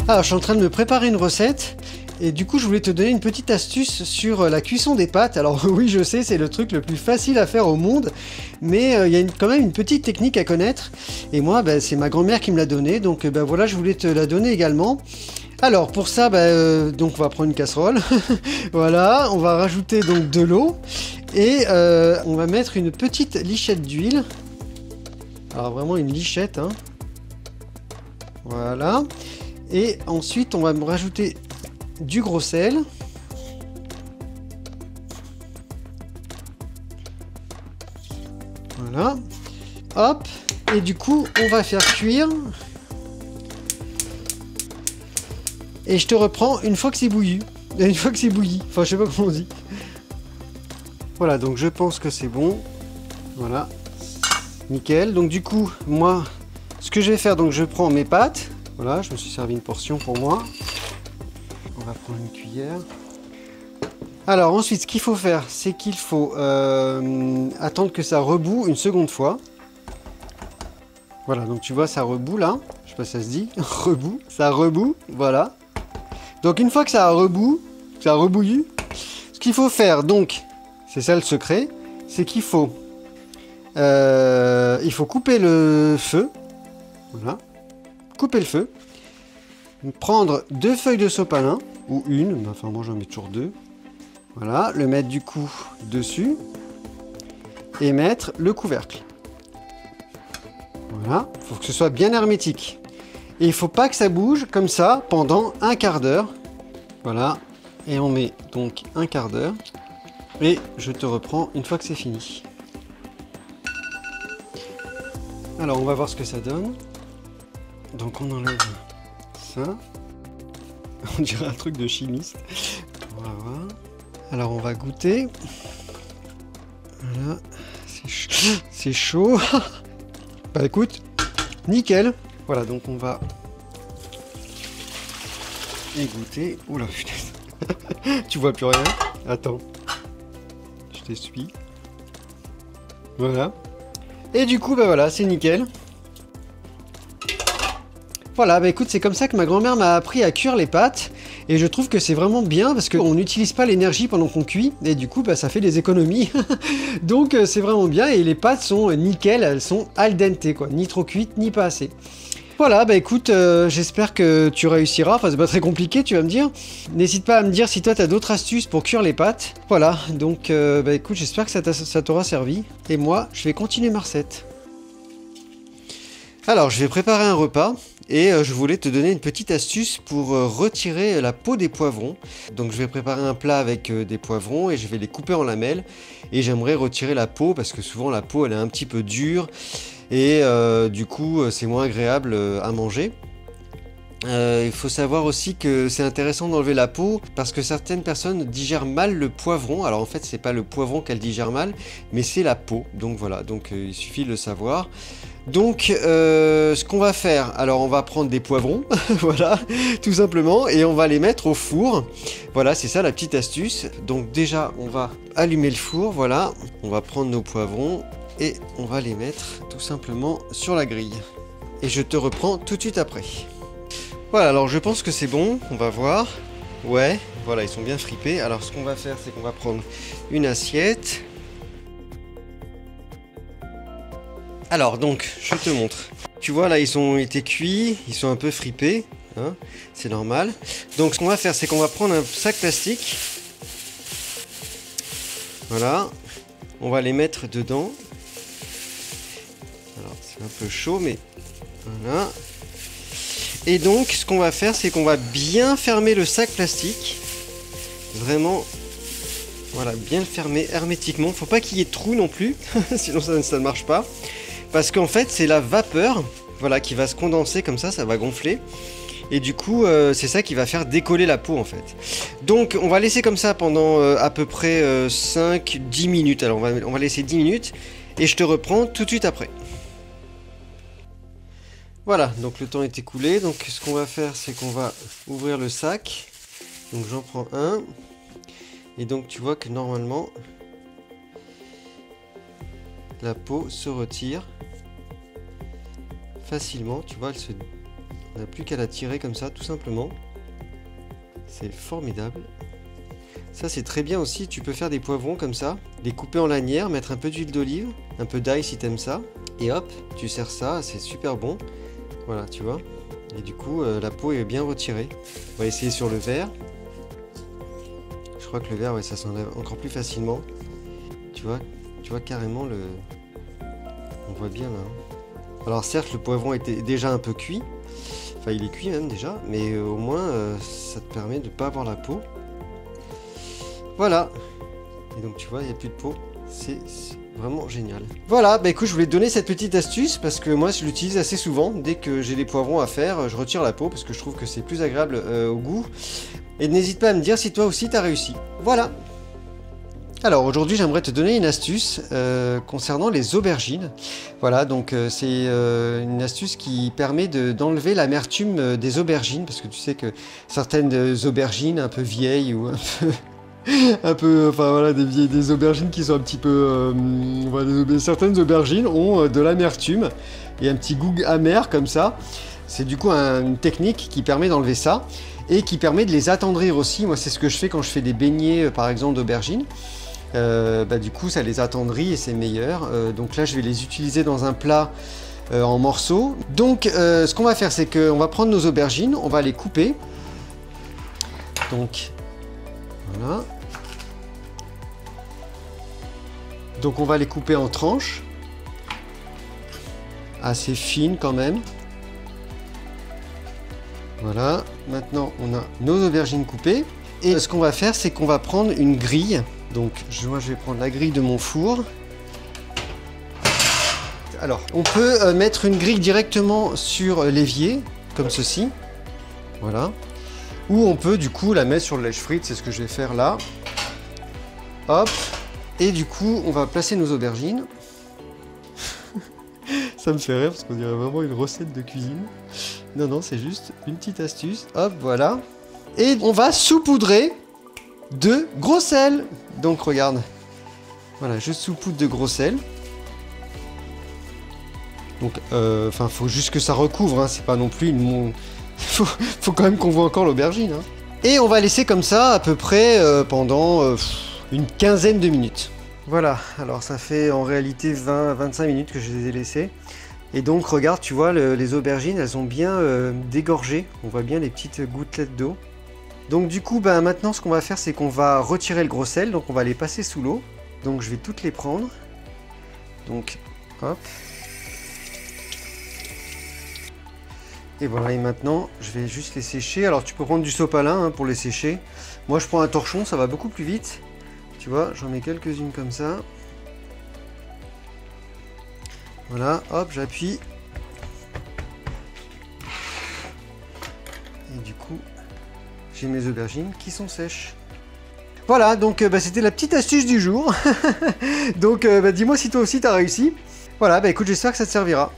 Alors, je suis en train de me préparer une recette. Et du coup, je voulais te donner une petite astuce sur la cuisson des pâtes. Alors oui, je sais, c'est le truc le plus facile à faire au monde. Mais il y a quand même une petite technique à connaître. Et moi, c'est ma grand-mère qui me l'a donnée. Donc voilà, je voulais te la donner également. Alors pour ça, donc on va prendre une casserole. Voilà, on va rajouter donc de l'eau. Et on va mettre une petite lichette d'huile. Alors vraiment une lichette, hein. Voilà. Et ensuite, on va me rajouter du gros sel. Voilà. Hop. Et du coup, on va faire cuire. Et je te reprends une fois que c'est bouilli. Une fois que c'est bouilli. Enfin, je sais pas comment on dit. Voilà, donc je pense que c'est bon. Voilà. Nickel. Donc du coup, moi, ce que je vais faire, donc je prends mes pâtes. Voilà, je me suis servi une portion pour moi. On va prendre une cuillère. Alors ensuite, ce qu'il faut faire, c'est qu'il faut attendre que ça reboue une seconde fois. Voilà, donc tu vois, ça reboue là. Je sais pas si ça se dit. Reboue. Ça reboue, voilà. Donc une fois que ça a rebout, ça a rebouilli, ce qu'il faut faire, donc, c'est ça le secret, c'est qu'il faut, couper le feu. Voilà. Couper le feu. Prendre 2 feuilles de sopalin, ou une, enfin moi j'en mets toujours 2. Voilà, le mettre du coup dessus et mettre le couvercle. Voilà, il faut que ce soit bien hermétique. Et il ne faut pas que ça bouge comme ça pendant un quart d'heure. Voilà, et on met donc un quart d'heure. Et je te reprends une fois que c'est fini. Alors on va voir ce que ça donne. Donc on enlève ça. On dirait un truc de chimiste. Voilà. Alors on va goûter. Voilà. C'est chaud. Bah écoute, nickel. Voilà, donc on va égoutter. Oula, putain. Tu vois plus rien. Attends. Je t'essuie. Voilà. Et du coup, voilà, c'est nickel. Voilà, écoute, c'est comme ça que ma grand-mère m'a appris à cuire les pâtes. Et je trouve que c'est vraiment bien parce qu'on n'utilise pas l'énergie pendant qu'on cuit. Et du coup, ça fait des économies. Donc c'est vraiment bien. Et les pâtes sont nickel, elles sont al dente, quoi. Ni trop cuites, ni pas assez. Voilà, écoute, j'espère que tu réussiras. Enfin, c'est pas très compliqué, tu vas me dire. N'hésite pas à me dire si toi, tu as d'autres astuces pour cuire les pâtes. Voilà, donc écoute, j'espère que ça t'aura servi. Et moi, je vais continuer ma recette. Alors, je vais préparer un repas. Et je voulais te donner une petite astuce pour retirer la peau des poivrons. Donc je vais préparer un plat avec des poivrons et je vais les couper en lamelles. Et j'aimerais retirer la peau parce que souvent la peau elle est un petit peu dure. Et du coup c'est moins agréable à manger. Il faut savoir aussi que c'est intéressant d'enlever la peau parce que certaines personnes digèrent mal le poivron. Alors en fait c'est pas le poivron qu'elles digèrent mal, mais c'est la peau. Donc voilà, donc il suffit de le savoir. Donc ce qu'on va faire, alors on va prendre des poivrons, voilà, tout simplement, et on va les mettre au four. Voilà, c'est ça la petite astuce. Donc déjà on va allumer le four, voilà, on va prendre nos poivrons et on va les mettre tout simplement sur la grille. Et je te reprends tout de suite après. Voilà, alors je pense que c'est bon, on va voir. Ouais, voilà, ils sont bien fripés. Alors ce qu'on va faire, c'est qu'on va prendre une assiette. Alors donc, je te montre. Tu vois là, ils ont été cuits, ils sont un peu fripés, hein, c'est normal. Donc ce qu'on va faire, c'est qu'on va prendre un sac plastique. Voilà, on va les mettre dedans. Alors c'est un peu chaud, mais voilà. Et donc ce qu'on va faire, c'est qu'on va bien fermer le sac plastique. Vraiment, voilà, bien le fermer hermétiquement. Faut pas qu'il y ait de trous non plus, sinon ça ne marche pas. Parce qu'en fait c'est la vapeur, voilà, qui va se condenser comme ça va gonfler. Et du coup c'est ça qui va faire décoller la peau en fait. Donc on va laisser comme ça pendant à peu près 5-10 minutes. Alors on va laisser 10 minutes et je te reprends tout de suite après. Voilà, donc le temps est écoulé. Donc ce qu'on va faire, c'est qu'on va ouvrir le sac. Donc j'en prends un. Et donc tu vois que normalement la peau se retire facilement, tu vois, On n'a plus qu'à la tirer comme ça, tout simplement. C'est formidable. Ça, c'est très bien aussi. Tu peux faire des poivrons comme ça, les couper en lanières, mettre un peu d'huile d'olive, un peu d'ail si t'aimes ça. Et hop, tu sers ça, c'est super bon. Voilà, tu vois. Et du coup, la peau est bien retirée. On va essayer sur le verre. Je crois que le verre, ouais, ça s'enlève encore plus facilement. Tu vois carrément le... On voit bien là. Alors certes, le poivron était déjà un peu cuit. Enfin, il est cuit même déjà. Mais au moins, ça te permet de ne pas avoir la peau. Voilà. Et donc tu vois, il n'y a plus de peau. C'est vraiment génial. Voilà, bah écoute, je voulais te donner cette petite astuce parce que moi, je l'utilise assez souvent. Dès que j'ai des poivrons à faire, je retire la peau parce que je trouve que c'est plus agréable au goût. Et n'hésite pas à me dire si toi aussi tu as réussi. Voilà. Alors aujourd'hui j'aimerais te donner une astuce concernant les aubergines. Voilà, donc c'est une astuce qui permet d'enlever l'amertume des aubergines, parce que tu sais que certaines aubergines un peu vieilles ou enfin voilà, des aubergines qui sont un petit peu... voilà, certaines aubergines ont de l'amertume et un petit goût amer comme ça. C'est du coup une technique qui permet d'enlever ça et qui permet de les attendrir aussi. Moi c'est ce que je fais quand je fais des beignets par exemple d'aubergines. Du coup ça les attendrit et c'est meilleur. Donc là je vais les utiliser dans un plat en morceaux. Donc ce qu'on va faire, c'est qu'on va prendre nos aubergines, on va les couper. Donc voilà. Donc on va les couper en tranches, assez fines quand même. Voilà, maintenant on a nos aubergines coupées. Et ce qu'on va faire, c'est qu'on va prendre une grille. Donc moi je vais prendre la grille de mon four. Alors, on peut mettre une grille directement sur l'évier, comme ceci. Voilà. Ou on peut du coup la mettre sur le lèche-frite, c'est ce que je vais faire là. Hop. Et du coup, on va placer nos aubergines. Ça me fait rire parce qu'on dirait vraiment une recette de cuisine. Non, non, c'est juste une petite astuce. Hop, voilà. Et on va saupoudrer de gros sel. Donc, regarde. Voilà, je saupoudre de gros sel. Donc, faut juste que ça recouvre, hein. C'est pas non plus une... faut quand même qu'on voit encore l'aubergine, hein. Et on va laisser comme ça à peu près pendant une quinzaine de minutes. Voilà, alors ça fait en réalité 20-25 minutes que je les ai laissées. Et donc regarde, tu vois, les aubergines, elles ont bien dégorgé. On voit bien les petites gouttelettes d'eau. Donc du coup, maintenant ce qu'on va faire, c'est qu'on va retirer le gros sel. Donc on va les passer sous l'eau. Donc je vais toutes les prendre. Donc, hop. Et voilà, et maintenant, je vais juste les sécher. Alors tu peux prendre du sopalin pour les sécher. Moi je prends un torchon, ça va beaucoup plus vite. Tu vois, j'en mets quelques-unes comme ça. Voilà, hop, j'appuie. Et du coup, j'ai mes aubergines qui sont sèches. Voilà, donc c'était la petite astuce du jour. Donc dis-moi si toi aussi t'as réussi. Voilà, écoute, j'espère que ça te servira.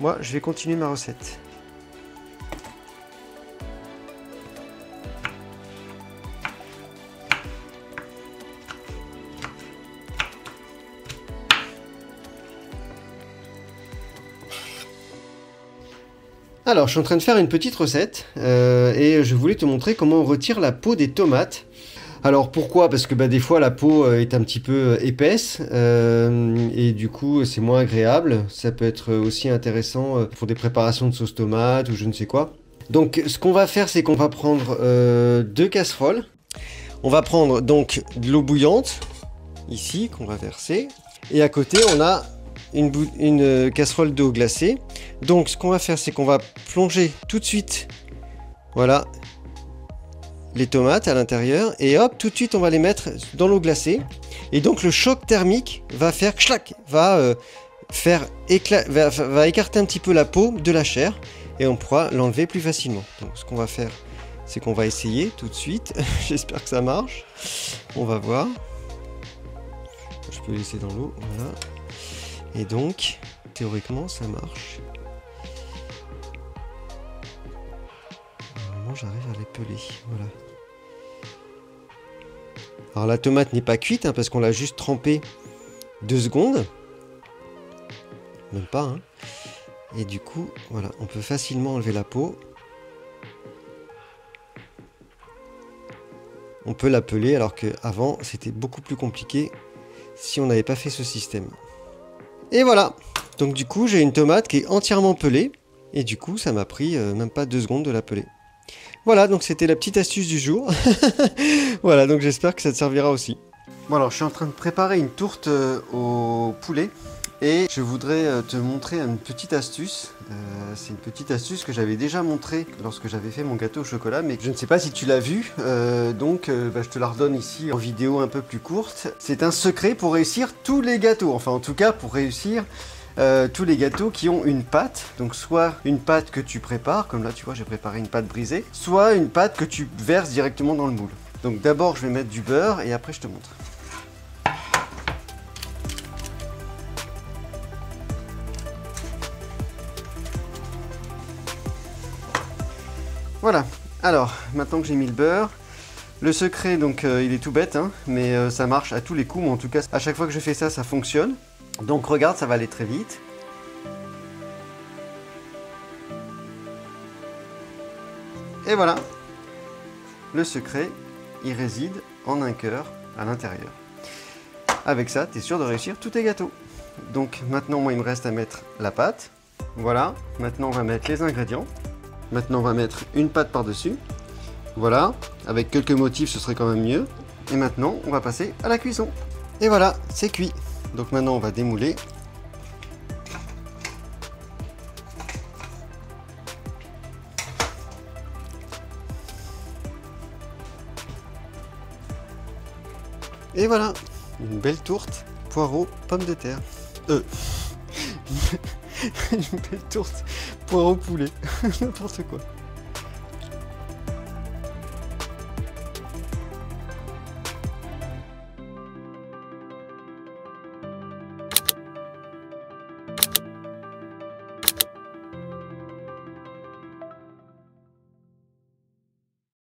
Moi, je vais continuer ma recette. Alors, je suis en train de faire une petite recette et je voulais te montrer comment on retire la peau des tomates. Alors, pourquoi? Parce que des fois, la peau est un petit peu épaisse et du coup, c'est moins agréable. Ça peut être aussi intéressant pour des préparations de sauce tomate ou je ne sais quoi. Donc, ce qu'on va faire, c'est qu'on va prendre 2 casseroles. On va prendre donc de l'eau bouillante, ici, qu'on va verser. Et à côté, on a une casserole d'eau glacée. Donc ce qu'on va faire, c'est qu'on va plonger tout de suite, voilà, les tomates à l'intérieur et hop, tout de suite on va les mettre dans l'eau glacée et donc le choc thermique va faire clac, va écarter un petit peu la peau de la chair et on pourra l'enlever plus facilement. Donc ce qu'on va faire, c'est qu'on va essayer tout de suite. J'espère que ça marche, on va voir. Je peux laisser dans l'eau, voilà. Et donc, théoriquement, ça marche. Normalement, j'arrive à les peler. Voilà. Alors, la tomate n'est pas cuite, parce qu'on l'a juste trempée 2 secondes. Même pas, hein. Et du coup, voilà, on peut facilement enlever la peau. on peut la peler, alors qu'avant c'était beaucoup plus compliqué si on n'avait pas fait ce système. Et voilà, donc du coup j'ai une tomate qui est entièrement pelée, et du coup ça m'a pris même pas 2 secondes de la peler. Voilà, donc c'était la petite astuce du jour. Voilà, donc j'espère que ça te servira aussi. Bon alors, je suis en train de préparer une tourte au poulet. Et je voudrais te montrer une petite astuce. C'est une petite astuce que j'avais déjà montrée lorsque j'avais fait mon gâteau au chocolat. Mais je ne sais pas si tu l'as vu. Donc je te la redonne ici en vidéo un peu plus courte. C'est un secret pour réussir tous les gâteaux. Enfin en tout cas pour réussir tous les gâteaux qui ont une pâte, donc soit une pâte que tu prépares, comme là tu vois j'ai préparé une pâte brisée, soit une pâte que tu verses directement dans le moule. Donc d'abord je vais mettre du beurre et après je te montre. Voilà, alors maintenant que j'ai mis le beurre, le secret donc il est tout bête hein, mais ça marche à tous les coups, mais en tout cas à chaque fois que je fais ça, ça fonctionne. Donc regarde, ça va aller très vite. Et voilà, le secret, il réside en un cœur à l'intérieur. Avec ça, tu es sûr de réussir tous tes gâteaux. Donc maintenant, moi, il me reste à mettre la pâte. Voilà, maintenant on va mettre les ingrédients. Maintenant, on va mettre une pâte par-dessus. Voilà, avec quelques motifs, ce serait quand même mieux. Et maintenant, on va passer à la cuisson. Et voilà, c'est cuit. Donc maintenant on va démouler. Et voilà, une belle tourte poireau pommes de terre. Une belle tourte poireau poulet. N'importe quoi.